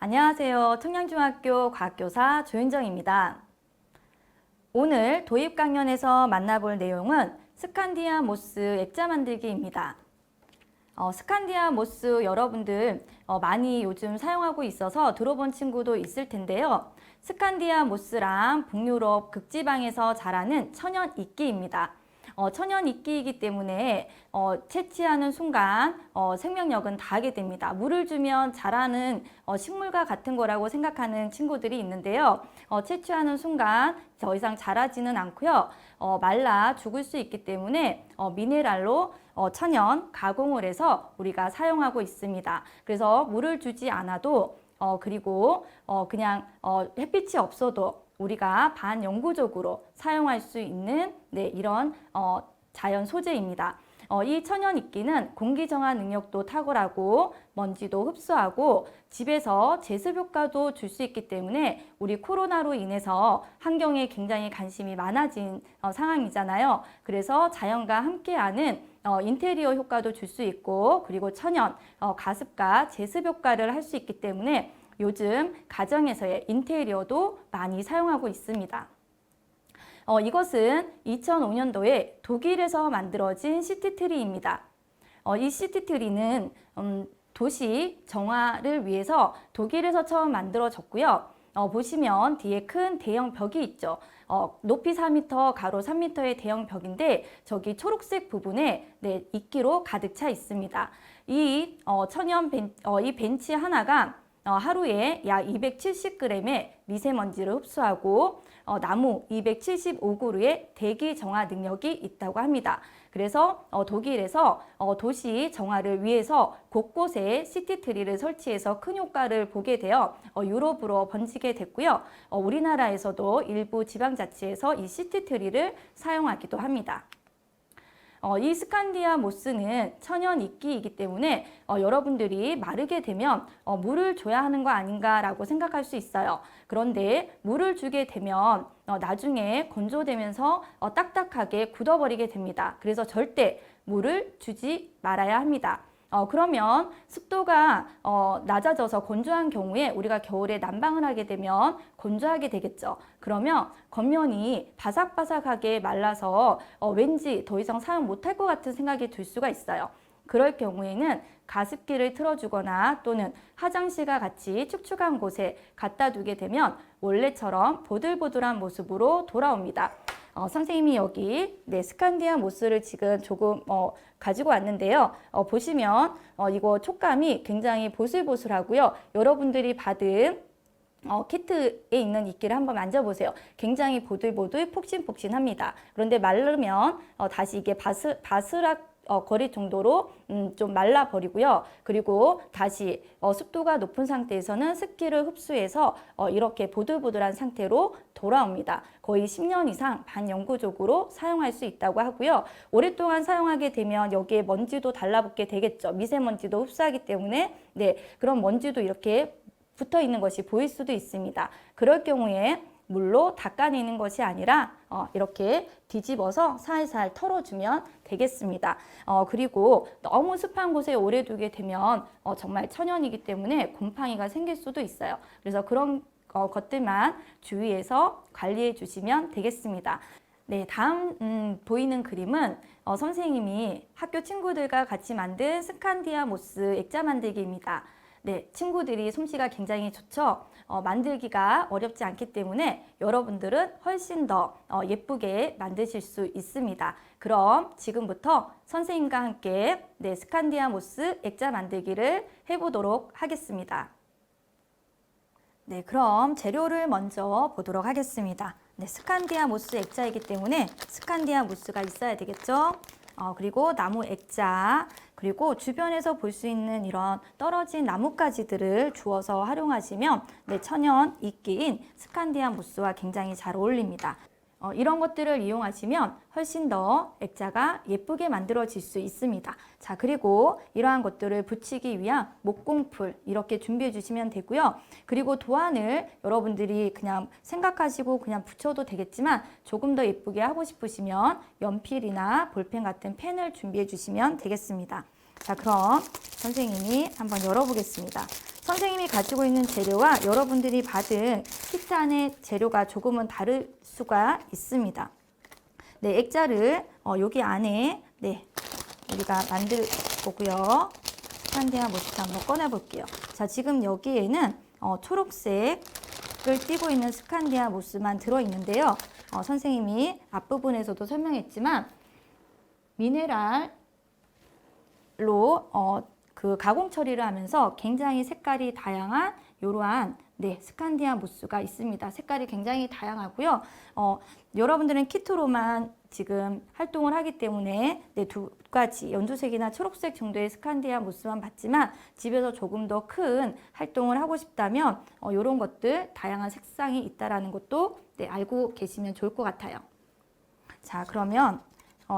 안녕하세요. 청량중학교 과학교사 조윤정입니다. 오늘 도입 강연에서 만나볼 내용은 스칸디아 모스 액자 만들기입니다. 스칸디아 모스 여러분들 많이 요즘 사용하고 있어서 들어본 친구도 있을 텐데요. 스칸디아 모스랑 북유럽 극지방에서 자라는 천연 이끼입니다. 천연 이끼이기 때문에 채취하는 순간 생명력은 다하게 됩니다. 물을 주면 자라는 식물과 같은 거라고 생각하는 친구들이 있는데요. 채취하는 순간 더 이상 자라지는 않고요. 말라 죽을 수 있기 때문에 미네랄로 천연 가공을 해서 우리가 사용하고 있습니다. 그래서 물을 주지 않아도 그리고 그냥 햇빛이 없어도 우리가 반영구적으로 사용할 수 있는 이런 자연 소재입니다. 이 천연 이끼는 공기 정화 능력도 탁월하고 먼지도 흡수하고 집에서 제습 효과도 줄 수 있기 때문에 우리 코로나로 인해서 환경에 굉장히 관심이 많아진 상황이잖아요. 그래서 자연과 함께하는 인테리어 효과도 줄 수 있고 그리고 천연 가습과 제습 효과를 할 수 있기 때문에 요즘 가정에서의 인테리어도 많이 사용하고 있습니다. 이것은 2005년도에 독일에서 만들어진 시티트리입니다. 이 시티트리는 도시 정화를 위해서 독일에서 처음 만들어졌고요. 보시면 뒤에 큰 대형 벽이 있죠. 높이 4m, 가로 3m의 대형 벽인데 저기 초록색 부분에 이끼로 가득 차 있습니다. 이 이 벤치 하나가 하루에 약 270g의 미세먼지를 흡수하고 나무 275그루의 대기 정화 능력이 있다고 합니다. 그래서 독일에서 도시 정화를 위해서 곳곳에 시티트리를 설치해서 큰 효과를 보게 되어 유럽으로 번지게 됐고요. 우리나라에서도 일부 지방자치에서 이 시티트리를 사용하기도 합니다. 이 스칸디아 모스는 천연 이끼이기 때문에 여러분들이 마르게 되면 물을 줘야 하는 거 아닌가라고 생각할 수 있어요. 그런데 물을 주게 되면 나중에 건조되면서 딱딱하게 굳어버리게 됩니다. 그래서 절대 물을 주지 말아야 합니다. 그러면 습도가 낮아져서 건조한 경우에 우리가 겨울에 난방을 하게 되면 건조하게 되겠죠. 그러면 겉면이 바삭바삭하게 말라서 왠지 더 이상 사용 못할 것 같은 생각이 들 수가 있어요. 그럴 경우에는 가습기를 틀어주거나 또는 화장실과 같이 축축한 곳에 갖다 두게 되면 원래처럼 보들보들한 모습으로 돌아옵니다. 선생님이 여기 스칸디아 모스를 지금 조금 가지고 왔는데요. 보시면 이거 촉감이 굉장히 보슬보슬하고요. 여러분들이 받은 키트에 있는 이끼를 한번 만져보세요. 굉장히 보들보들 폭신폭신합니다. 그런데 마르면 다시 이게 바스락 거릴 정도로 좀 말라버리고요. 그리고 다시 습도가 높은 상태에서는 습기를 흡수해서 이렇게 보들보들한 상태로 돌아옵니다. 거의 10년 이상 반영구적으로 사용할 수 있다고 하고요. 오랫동안 사용하게 되면 여기에 먼지도 달라붙게 되겠죠. 미세먼지도 흡수하기 때문에 그런 먼지도 이렇게 붙어 있는 것이 보일 수도 있습니다. 그럴 경우에 물로 닦아내는 것이 아니라 이렇게 뒤집어서 살살 털어주면 되겠습니다. 그리고 너무 습한 곳에 오래 두게 되면 정말 천연이기 때문에 곰팡이가 생길 수도 있어요. 그래서 그런 것들만 주의해서 관리해 주시면 되겠습니다. 다음 보이는 그림은 선생님이 학교 친구들과 같이 만든 스칸디아 모스 액자 만들기입니다. 친구들이 솜씨가 굉장히 좋죠. 만들기가 어렵지 않기 때문에 여러분들은 훨씬 더 예쁘게 만드실 수 있습니다. 그럼 지금부터 선생님과 함께 스칸디아 모스 액자 만들기를 해보도록 하겠습니다. 그럼 재료를 먼저 보도록 하겠습니다. 스칸디아 모스 액자이기 때문에 스칸디아 모스가 있어야 되겠죠. 그리고 나무 액자, 그리고 주변에서 볼 수 있는 이런 떨어진 나뭇가지들을 주워서 활용하시면 천연 이끼인 스칸디아 모스와 굉장히 잘 어울립니다. 이런 것들을 이용하시면 훨씬 더 액자가 예쁘게 만들어질 수 있습니다. 자, 그리고 이러한 것들을 붙이기 위한 목공풀 이렇게 준비해 주시면 되고요. 그리고 도안을 여러분들이 그냥 생각하시고 그냥 붙여도 되겠지만 조금 더 예쁘게 하고 싶으시면 연필이나 볼펜 같은 펜을 준비해 주시면 되겠습니다. 자, 그럼 선생님이 한번 열어보겠습니다. 선생님이 가지고 있는 재료와 여러분들이 받은 키트 안의 재료가 조금은 다를 수가 있습니다. 네, 액자를 여기 안에 우리가 만들 거고요. 스칸디아 모스 한번 꺼내 볼게요. 자, 지금 여기에는 초록색을 띠고 있는 스칸디아 모스만 들어 있는데요. 선생님이 앞부분에서도 설명했지만 미네랄로 그 가공 처리를 하면서 굉장히 색깔이 다양한 이러한 스칸디아 모스가 있습니다. 색깔이 굉장히 다양하고요. 여러분들은 키트로만 지금 활동을 하기 때문에 두 가지 연두색이나 초록색 정도의 스칸디아 모스만 봤지만 집에서 조금 더 큰 활동을 하고 싶다면 이런 것들 다양한 색상이 있다라는 것도 알고 계시면 좋을 것 같아요. 자, 그러면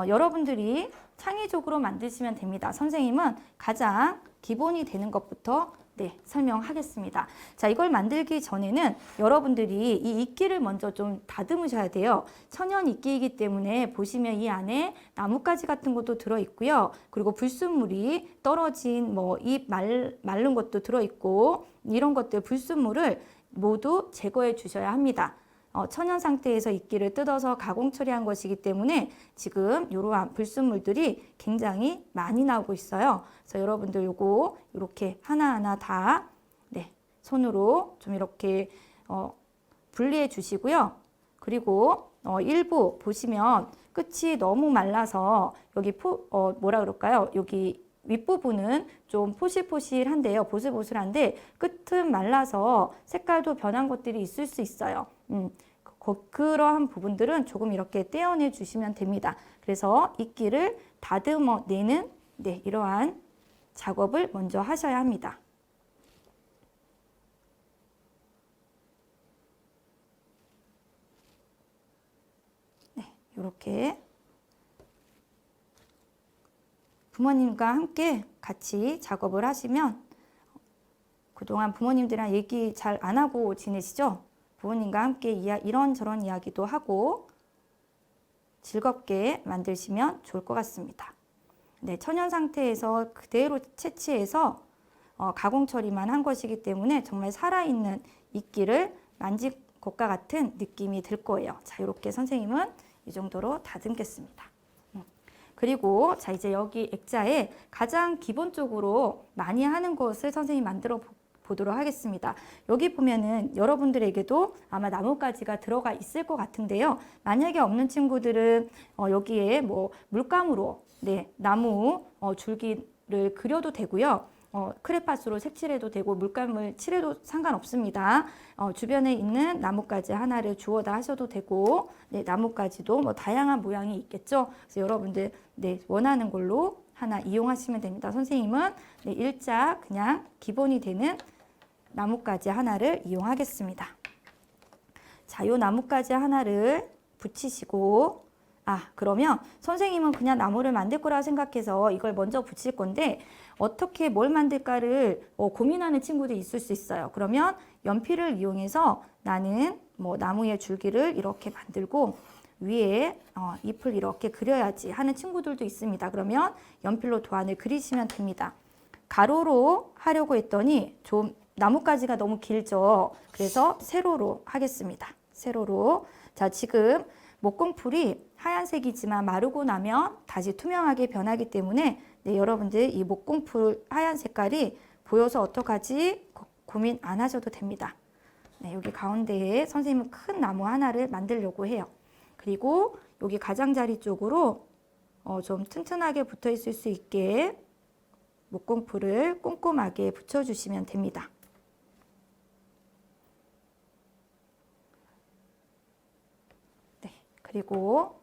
여러분들이 창의적으로 만드시면 됩니다. 선생님은 가장 기본이 되는 것부터 설명하겠습니다. 자, 이걸 만들기 전에는 여러분들이 이 이끼를 먼저 좀 다듬으셔야 돼요. 천연 이끼이기 때문에 보시면 이 안에 나뭇가지 같은 것도 들어있고요. 그리고 불순물이 떨어진 잎 마른 것도 들어있고 이런 것들 불순물을 모두 제거해 주셔야 합니다. 천연 상태에서 이끼를 뜯어서 가공 처리한 것이기 때문에 지금 이러한 불순물들이 굉장히 많이 나오고 있어요. 그래서 여러분들 요거 이렇게 하나하나 다 손으로 좀 이렇게 분리해 주시고요. 그리고 일부 보시면 끝이 너무 말라서 여기 뭐라 그럴까요? 여기 윗부분은 좀 포실포실한데요. 보슬보슬한데 끝은 말라서 색깔도 변한 것들이 있을 수 있어요. 그러한 부분들은 조금 이렇게 떼어내 주시면 됩니다. 그래서 이끼를 다듬어내는 이러한 작업을 먼저 하셔야 합니다. 이렇게 부모님과 함께 같이 작업을 하시면 그동안 부모님들이랑 얘기 잘 안 하고 지내시죠? 부모님과 함께 이런저런 이야기도 하고 즐겁게 만드시면 좋을 것 같습니다. 천연 상태에서 그대로 채취해서 가공 처리만 한 것이기 때문에 정말 살아있는 이끼를 만질 것과 같은 느낌이 들 거예요. 자, 이렇게 선생님은 이 정도로 다듬겠습니다. 그리고 자, 이제 여기 액자에 가장 기본적으로 많이 하는 것을 선생님이 만들어 보도록 하겠습니다. 여기 보면은 여러분들에게도 아마 나뭇가지가 들어가 있을 것 같은데요. 만약에 없는 친구들은 여기에 물감으로 나무 줄기를 그려도 되고요. 크레파스로 색칠해도 되고 물감을 칠해도 상관없습니다. 주변에 있는 나뭇가지 하나를 주워다 하셔도 되고 나뭇가지도 다양한 모양이 있겠죠. 그래서 여러분들 원하는 걸로 하나 이용하시면 됩니다. 선생님은 일자 그냥 기본이 되는 나뭇가지 하나를 이용하겠습니다. 자, 요 나뭇가지 하나를 붙이시고 그러면 선생님은 그냥 나무를 만들 거라 생각해서 이걸 먼저 붙일 건데 어떻게 뭘 만들까를 고민하는 친구들이 있을 수 있어요. 그러면 연필을 이용해서 나는 나무의 줄기를 이렇게 만들고 위에 잎을 이렇게 그려야지 하는 친구들도 있습니다. 그러면 연필로 도안을 그리시면 됩니다. 가로로 하려고 했더니 좀 나뭇가지가 너무 길죠. 그래서 세로로 하겠습니다. 세로로. 자, 지금 목공풀이 하얀색이지만 마르고 나면 다시 투명하게 변하기 때문에 여러분들 이 목공풀 하얀 색깔이 보여서 어떡하지 고민 안 하셔도 됩니다. 여기 가운데에 선생님은 큰 나무 하나를 만들려고 해요. 그리고 여기 가장자리 쪽으로 좀 튼튼하게 붙어 있을 수 있게 목공풀을 꼼꼼하게 붙여주시면 됩니다. 그리고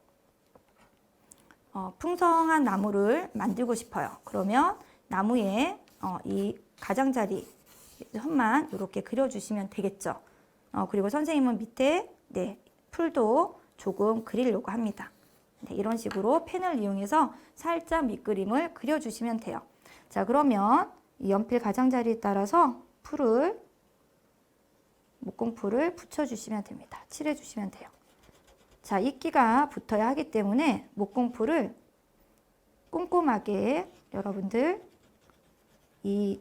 풍성한 나무를 만들고 싶어요. 그러면 나무에 이 가장자리 선만 이렇게 그려주시면 되겠죠. 그리고 선생님은 밑에 풀도 조금 그리려고 합니다. 이런 식으로 펜을 이용해서 살짝 밑그림을 그려주시면 돼요. 자, 그러면 이 연필 가장자리에 따라서 목공풀을 붙여주시면 됩니다. 칠해주시면 돼요. 자, 이끼가 붙어야 하기 때문에 목공풀을 꼼꼼하게 여러분들 이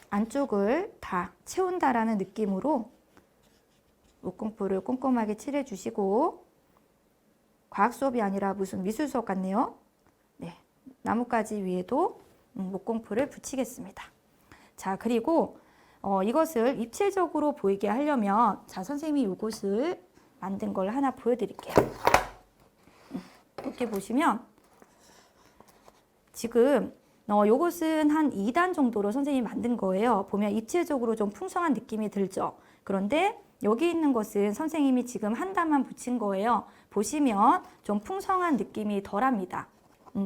안쪽을 다 채운다라는 느낌으로 목공풀을 꼼꼼하게 칠해주시고, 과학 수업이 아니라 무슨 미술 수업 같네요. 네, 나뭇가지 위에도 목공풀을 붙이겠습니다. 자, 그리고 이것을 입체적으로 보이게 하려면, 자, 선생님이 이것을 만든 걸 하나 보여드릴게요. 이렇게 보시면 지금 요것은 한 2단 정도로 선생님이 만든 거예요. 보면 입체적으로 좀 풍성한 느낌이 들죠. 그런데 여기 있는 것은 선생님이 지금 한 단만 붙인 거예요. 보시면 좀 풍성한 느낌이 덜합니다.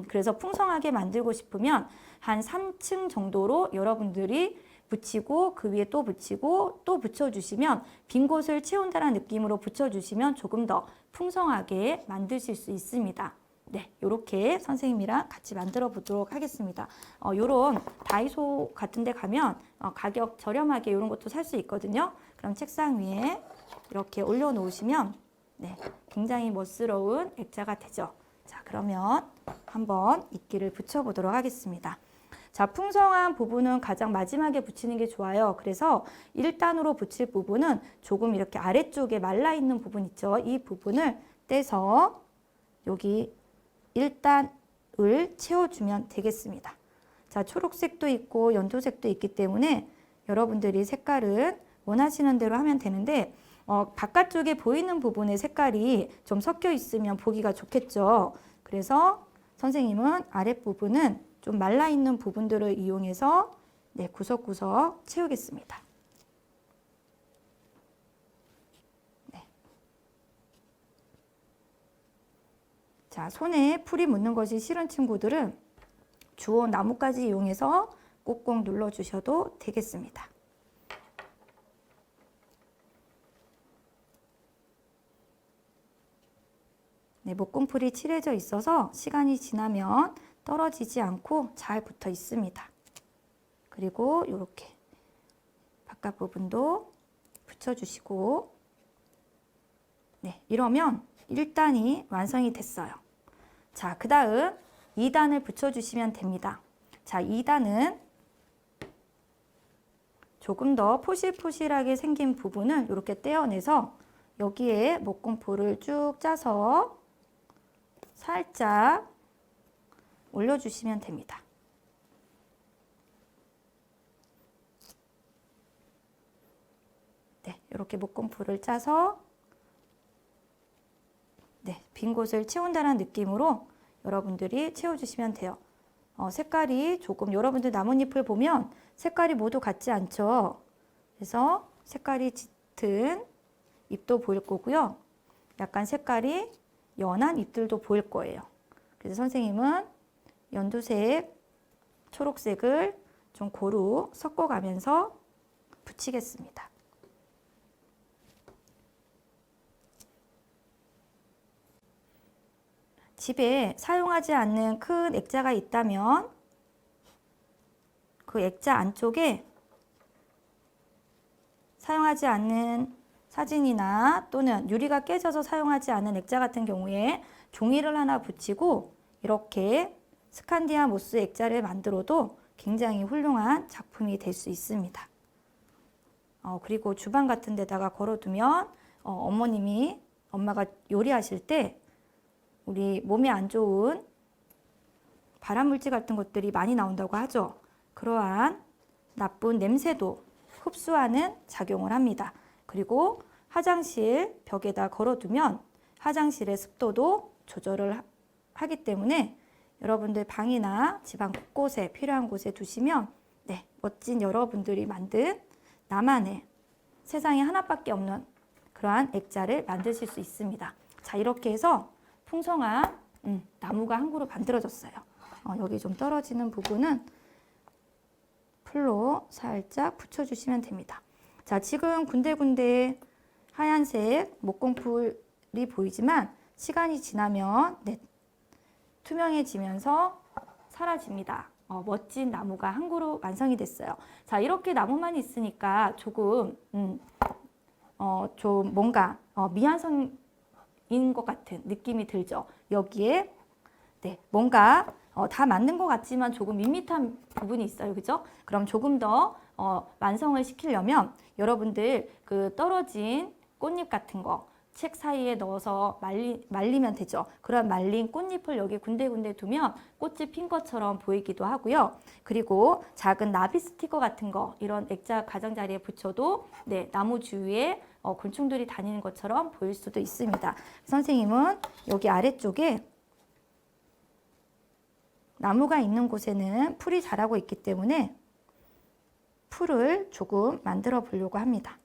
그래서 풍성하게 만들고 싶으면 한 3층 정도로 여러분들이 붙이고 그 위에 또 붙이고 또 붙여주시면, 빈 곳을 채운다는 느낌으로 붙여주시면 조금 더 풍성하게 만드실 수 있습니다. 네, 이렇게 선생님이랑 같이 만들어 보도록 하겠습니다. 요런 다이소 같은 데 가면 가격 저렴하게 이런 것도 살 수 있거든요. 그럼 책상 위에 이렇게 올려 놓으시면 네, 굉장히 멋스러운 액자가 되죠. 자, 그러면 한번 이끼를 붙여 보도록 하겠습니다. 자, 풍성한 부분은 가장 마지막에 붙이는 게 좋아요. 그래서 1단으로 붙일 부분은 조금 이렇게 아래쪽에 말라있는 부분 있죠. 이 부분을 떼서 여기 1단을 채워주면 되겠습니다. 자, 초록색도 있고 연두색도 있기 때문에 여러분들이 색깔은 원하시는 대로 하면 되는데, 바깥쪽에 보이는 부분의 색깔이 좀 섞여 있으면 보기가 좋겠죠. 그래서 선생님은 아랫부분은 좀 말라있는 부분들을 이용해서 네, 구석구석 채우겠습니다. 네. 자, 손에 풀이 묻는 것이 싫은 친구들은 주워 나뭇가지 이용해서 꼭꼭 눌러주셔도 되겠습니다. 네, 목공풀이 칠해져 있어서 시간이 지나면 떨어지지 않고 잘 붙어 있습니다. 그리고 이렇게 바깥 부분도 붙여주시고, 네, 이러면 1단이 완성이 됐어요. 자, 그 다음 2단을 붙여주시면 됩니다. 자, 2단은 조금 더 포실포실하게 생긴 부분을 이렇게 떼어내서 여기에 목공풀을 쭉 짜서 살짝 올려주시면 됩니다. 네, 이렇게 목공풀을 짜서 네, 빈 곳을 채운다는 느낌으로 여러분들이 채워주시면 돼요. 색깔이 조금, 여러분들 나뭇잎을 보면 색깔이 모두 같지 않죠. 그래서 색깔이 짙은 잎도 보일 거고요. 약간 색깔이 연한 잎들도 보일 거예요. 그래서 선생님은 연두색, 초록색을 좀 고루 섞어가면서 붙이겠습니다. 집에 사용하지 않는 큰 액자가 있다면 그 액자 안쪽에 사용하지 않는 사진이나 또는 유리가 깨져서 사용하지 않은 액자 같은 경우에 종이를 하나 붙이고 이렇게 스칸디아 모스 액자를 만들어도 굉장히 훌륭한 작품이 될 수 있습니다. 그리고 주방 같은 데다가 걸어두면 엄마가 요리하실 때 우리 몸에 안 좋은 발암물질 같은 것들이 많이 나온다고 하죠. 그러한 나쁜 냄새도 흡수하는 작용을 합니다. 그리고 화장실 벽에다 걸어두면 화장실의 습도도 조절을 하기 때문에 여러분들 방이나 집안 곳곳에 필요한 곳에 두시면 네, 멋진 여러분들이 만든 나만의 세상에 하나밖에 없는 그러한 액자를 만드실 수 있습니다. 자, 이렇게 해서 풍성한 나무가 한 그루 만들어졌어요. 여기 좀 떨어지는 부분은 풀로 살짝 붙여주시면 됩니다. 자, 지금 군데군데 하얀색 목공풀이 보이지만 시간이 지나면 네, 투명해지면서 사라집니다. 멋진 나무가 한 그루 완성이 됐어요. 자, 이렇게 나무만 있으니까 조금 좀 뭔가 미완성인 것 같은 느낌이 들죠. 여기에 네, 뭔가 다 만든 것 같지만 조금 밋밋한 부분이 있어요. 그죠? 그럼 조금 더 완성을 시키려면 여러분들 그 떨어진 꽃잎 같은 거 책 사이에 넣어서 말리면 되죠. 그런 말린 꽃잎을 여기 군데군데 두면 꽃이 핀 것처럼 보이기도 하고요. 그리고 작은 나비 스티커 같은 거 이런 액자 가장자리에 붙여도 네, 나무 주위에 곤충들이 다니는 것처럼 보일 수도 있습니다. 선생님은 여기 아래쪽에 나무가 있는 곳에는 풀이 자라고 있기 때문에 풀을 조금 만들어 보려고 합니다.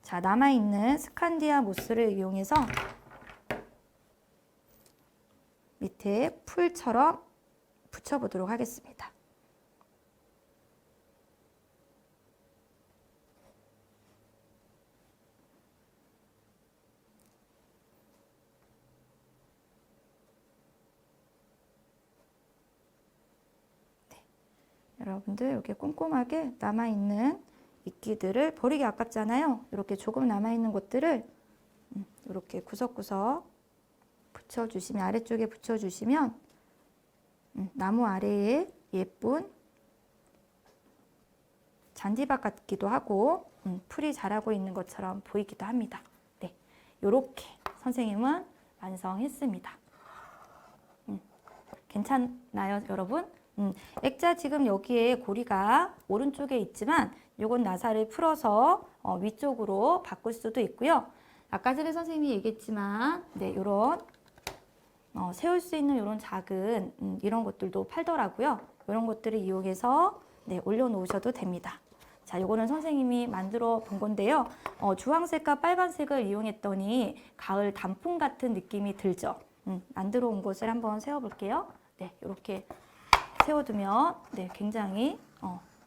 자, 남아있는 스칸디아 모스를 이용해서 밑에 풀처럼 붙여보도록 하겠습니다. 네. 여러분들 이렇게 꼼꼼하게 남아있는 이끼들을 버리기 아깝잖아요. 이렇게 조금 남아있는 것들을 이렇게 구석구석 붙여주시면 아래쪽에 붙여주시면 나무 아래에 예쁜 잔디밭 같기도 하고 풀이 자라고 있는 것처럼 보이기도 합니다. 네, 이렇게 선생님은 완성했습니다. 괜찮나요, 여러분? 액자 지금 여기에 고리가 오른쪽에 있지만 요건 나사를 풀어서 위쪽으로 바꿀 수도 있고요. 아까 전에 선생님이 얘기했지만 네, 요런 세울 수 있는 이런 작은 이런 것들도 팔더라고요. 이런 것들을 이용해서 네, 올려놓으셔도 됩니다. 자, 요거는 선생님이 만들어 본 건데요. 주황색과 빨간색을 이용했더니 가을 단풍 같은 느낌이 들죠. 만들어 온 것을 한번 세워볼게요. 네, 이렇게 세워두면 네, 굉장히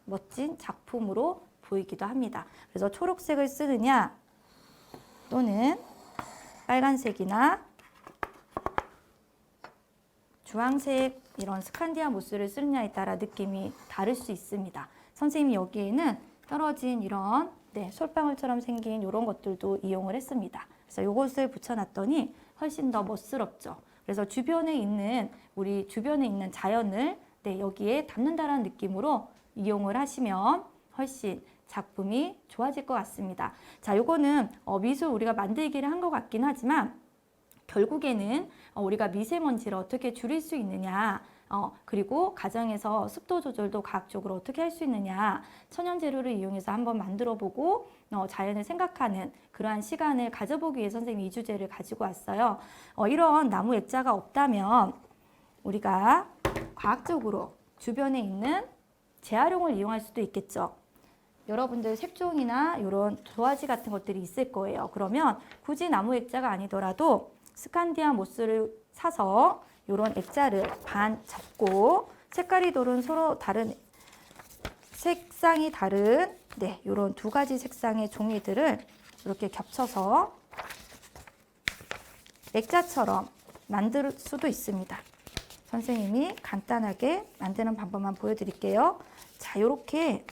멋진 작품으로 보이기도 합니다. 그래서 초록색을 쓰느냐 또는 빨간색이나 주황색 이런 스칸디아 모스를 쓰느냐에 따라 느낌이 다를 수 있습니다. 선생님이 여기에는 떨어진 이런 네, 솔방울처럼 생긴 이런 것들도 이용을 했습니다. 그래서 이것을 붙여놨더니 훨씬 더 멋스럽죠. 그래서 우리 주변에 있는 자연을 네, 여기에 담는다라는 느낌으로 이용을 하시면 훨씬 작품이 좋아질 것 같습니다. 자, 요거는 미술 우리가 만들기를 한 것 같긴 하지만 결국에는 우리가 미세먼지를 어떻게 줄일 수 있느냐, 그리고 가정에서 습도 조절도 과학적으로 어떻게 할 수 있느냐, 천연 재료를 이용해서 한번 만들어보고 자연을 생각하는 그러한 시간을 가져보기 위해 선생님이 이 주제를 가지고 왔어요. 이런 나무 액자가 없다면 우리가 과학적으로 주변에 있는 재활용을 이용할 수도 있겠죠. 여러분들 색종이나 이런 도화지 같은 것들이 있을 거예요. 그러면 굳이 나무 액자가 아니더라도 스칸디아 모스를 사서 이런 액자를 반 접고 색깔이 서로 다른 색상이 다른 네, 이런 두 가지 색상의 종이들을 이렇게 겹쳐서 액자처럼 만들 수도 있습니다. 선생님이 간단하게 만드는 방법만 보여드릴게요. 자, 이렇게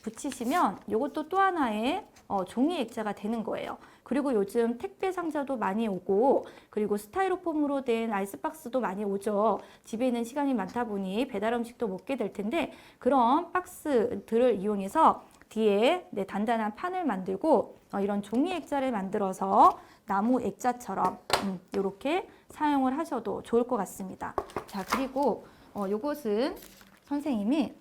붙이시면 이것도 또 하나의 종이 액자가 되는 거예요. 그리고 요즘 택배 상자도 많이 오고 그리고 스타이로폼으로 된 아이스박스도 많이 오죠. 집에 있는 시간이 많다 보니 배달 음식도 먹게 될 텐데 그런 박스들을 이용해서 뒤에 네, 단단한 판을 만들고 이런 종이 액자를 만들어서 나무 액자처럼 이렇게 사용을 하셔도 좋을 것 같습니다. 자, 그리고 요것은 선생님이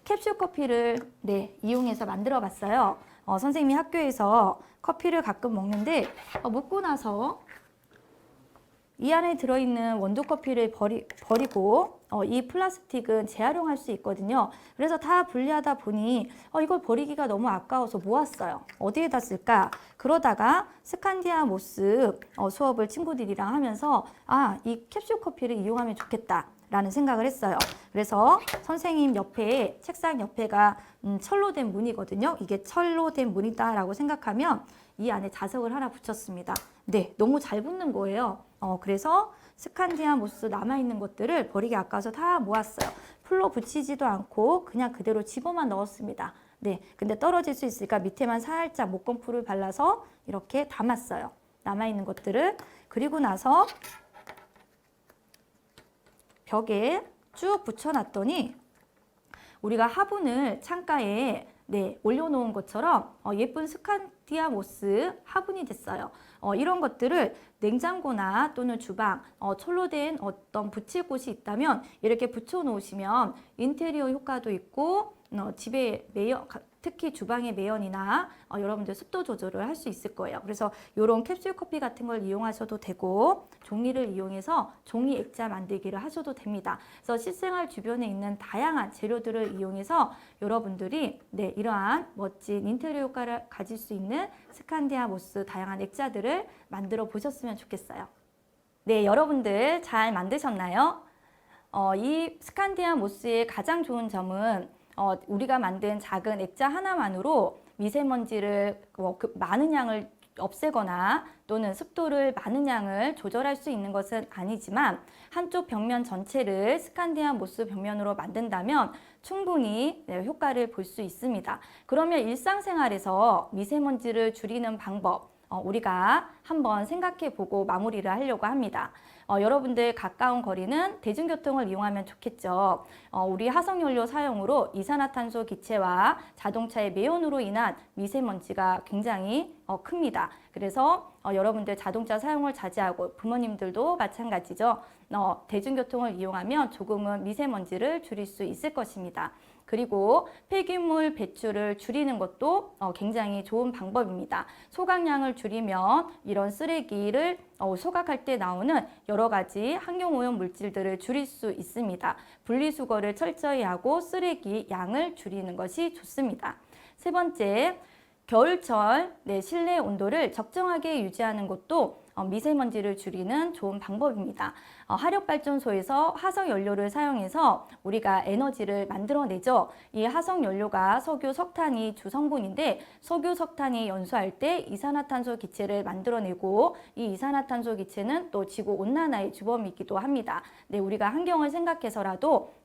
캡슐 커피를 네, 이용해서 만들어 봤어요. 선생님이 학교에서 커피를 가끔 먹는데 먹고 나서 이 안에 들어있는 원두 커피를 버리고 이 플라스틱은 재활용할 수 있거든요. 그래서 다 분리하다 보니 이걸 버리기가 너무 아까워서 모았어요. 어디에다 쓸까? 그러다가 스칸디아 모스 수업을 친구들이랑 하면서 이 캡슐 커피를 이용하면 좋겠다 라는 생각을 했어요. 그래서 선생님 옆에 책상 옆에가 철로 된 문이거든요. 이게 철로 된 문이다 라고 생각하면 이 안에 자석을 하나 붙였습니다. 네, 너무 잘 붙는 거예요. 그래서 스칸디아 모스 남아있는 것들을 버리기 아까워서 다 모았어요. 풀로 붙이지도 않고 그냥 그대로 집어만 넣었습니다. 네, 근데 떨어질 수 있으니까 밑에만 살짝 목공풀을 발라서 이렇게 담았어요. 남아있는 것들을. 그리고 나서 벽에 쭉 붙여놨더니 우리가 화분을 창가에 올려놓은 것처럼 예쁜 스칸디아 모스 화분이 됐어요. 이런 것들을 냉장고나 또는 주방, 철로 된 어떤 붙일 곳이 있다면 이렇게 붙여 놓으시면 인테리어 효과도 있고 집에 특히 주방의 매연이나 여러분들 습도 조절을 할 수 있을 거예요. 그래서 이런 캡슐 커피 같은 걸 이용하셔도 되고 종이를 이용해서 종이 액자 만들기를 하셔도 됩니다. 그래서 실생활 주변에 있는 다양한 재료들을 이용해서 여러분들이 이러한 멋진 인테리어 효과를 가질 수 있는 스칸디아 모스 다양한 액자들을 만들어 보셨으면 좋겠어요. 네, 여러분들 잘 만드셨나요? 이 스칸디아 모스의 가장 좋은 점은 우리가 만든 작은 액자 하나만으로 미세먼지를 많은 양을 없애거나 또는 습도를 많은 양을 조절할 수 있는 것은 아니지만 한쪽 벽면 전체를 스칸디아 모스 벽면으로 만든다면 충분히 효과를 볼 수 있습니다. 그러면 일상생활에서 미세먼지를 줄이는 방법 우리가 한번 생각해 보고 마무리를 하려고 합니다. 여러분들 가까운 거리는 대중교통을 이용하면 좋겠죠. 우리 화석연료 사용으로 이산화탄소 기체와 자동차의 매연으로 인한 미세먼지가 굉장히 큽니다. 그래서 여러분들 자동차 사용을 자제하고 부모님들도 마찬가지죠. 대중교통을 이용하면 조금은 미세먼지를 줄일 수 있을 것입니다. 그리고 폐기물 배출을 줄이는 것도 굉장히 좋은 방법입니다. 소각량을 줄이면 이런 쓰레기를 소각할 때 나오는 여러 가지 환경오염 물질들을 줄일 수 있습니다. 분리수거를 철저히 하고 쓰레기 양을 줄이는 것이 좋습니다. 세 번째, 겨울철 실내 온도를 적정하게 유지하는 것도 미세먼지를 줄이는 좋은 방법입니다. 화력발전소에서 화석연료를 사용해서 우리가 에너지를 만들어내죠. 이 화석연료가 석유, 석탄이 주성분인데 석유, 석탄이 연소할 때 이산화탄소 기체를 만들어내고 이 이산화탄소 기체는 또 지구온난화의 주범이기도 합니다. 우리가 환경을 생각해서라도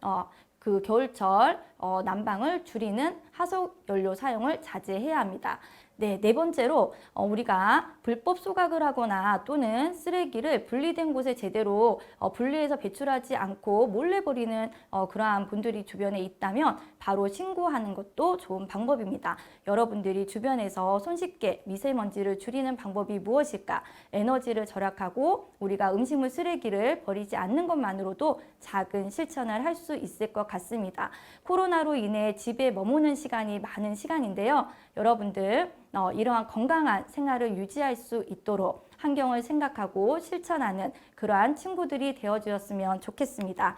그 겨울철 난방을 줄이는 화석연료 사용을 자제해야 합니다. 네 번째로 우리가 불법 소각을 하거나 또는 쓰레기를 분리된 곳에 제대로 분리해서 배출하지 않고 몰래 버리는 그러한 분들이 주변에 있다면 바로 신고하는 것도 좋은 방법입니다. 여러분들이 주변에서 손쉽게 미세먼지를 줄이는 방법이 무엇일까? 에너지를 절약하고 우리가 음식물 쓰레기를 버리지 않는 것만으로도 작은 실천을 할 수 있을 것 같습니다. 코로나로 인해 집에 머무는 시간이 많은 시간인데요. 여러분들 이러한 건강한 생활을 유지할 수 있도록 환경을 생각하고 실천하는 그러한 친구들이 되어주셨으면 좋겠습니다.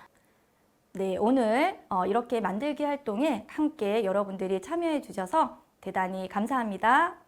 네, 오늘 이렇게 만들기 활동에 함께 여러분들이 참여해 주셔서 대단히 감사합니다.